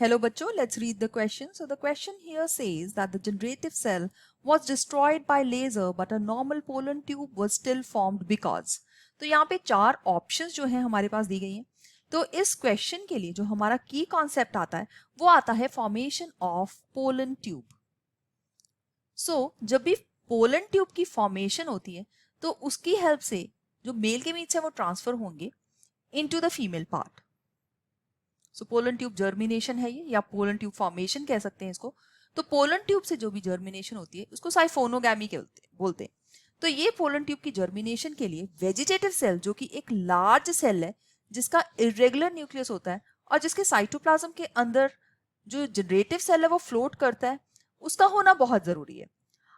Hello बच्चों, let's read the question. So the question here says that the generative cell was destroyed by laser but a normal pollen tube was still formed because. तो यहाँ पे चार options जो हैं हमारे पास दी गई हैं. तो इस क्वेश्चन के लिए जो हमारा की कॉन्सेप्ट आता है वो आता है फॉर्मेशन ऑफ पोलन ट्यूब. सो जब भी पोलन ट्यूब की फॉर्मेशन होती है तो उसकी हेल्प से जो मेल के मीट है वो ट्रांसफर होंगे into the female part. So pollen tube germination है ये, या पोलन ट्यूब फॉर्मेशन कह सकते हैं इसको. तो पोलन ट्यूब से जो भी जर्मिनेशन होती है उसको साइफोनोगैमी बोलते हैं. तो ये पोलन ट्यूब की जर्मिनेशन के लिए वेजिटेटिव सेल, जो कि एक लार्ज सेल है जिसका इरेगुलर न्यूक्लियस होता है और जिसके साइटोप्लाज्म के अंदर जो जनरेटिव सेल है वो फ्लोट करता है, उसका होना बहुत जरूरी है.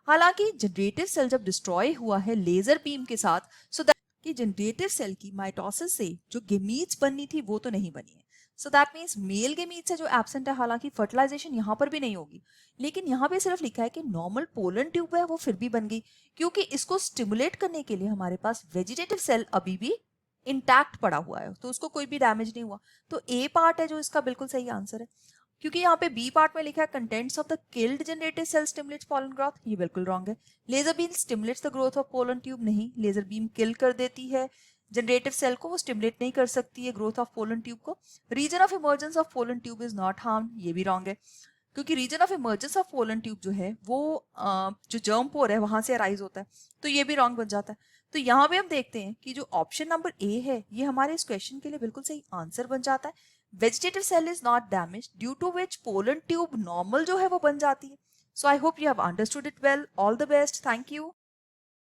हालांकि जनरेटिव सेल जब डिस्ट्रॉय हुआ है लेजर बीम के साथ, सो दैट कि जनरेटिव सेल की माइटोसिस से जो गेमीट्स बननी थी वो तो नहीं बनी है. So that means male gametes है जो एब्सेंट है. हालांकि फर्टिलाइजेशन यहाँ पर भी नहीं होगी, लेकिन यहाँ पे सिर्फ लिखा है कि नॉर्मल पोलन ट्यूब है वो फिर भी बन गई, क्योंकि इसको स्टिमुलेट करने के लिए हमारे पास वेजिटेटिव सेल अभी भी इंटैक्ट पड़ा हुआ है, तो उसको कोई भी डैमेज नहीं हुआ. तो ए पार्ट है जो इसका बिल्कुल सही आंसर है. क्योंकि यहाँ पे बी पार्ट में लिखा है contents of the killed generative cell stimulates pollen growth, ये बिल्कुल रॉन्ग है. Laser beam stimulates the growth of pollen tube, नहीं, लेजर बीम किल कर देती है जनरेटिव सेल को, वो स्टिमुलेट नहीं कर सकती है ग्रोथ ऑफ पोलन ट्यूब को. Reason of emergence of pollen tube is not harm, ये भी रॉन्ग है. क्योंकि reason of emergence of pollen tube जो है वो जो जर्म पोर है वहां से अराइज होता है, तो ये भी रॉन्ग बन जाता है. तो यहाँ पे हम देखते हैं कि जो ऑप्शन नंबर ए है ये हमारे इस क्वेश्चन के लिए बिल्कुल सही आंसर बन जाता है. Vegetative cell is not damage due to which pollen tube normal जो है वो बन जाती है. So I hope you have understood it well. All the best. Thank you.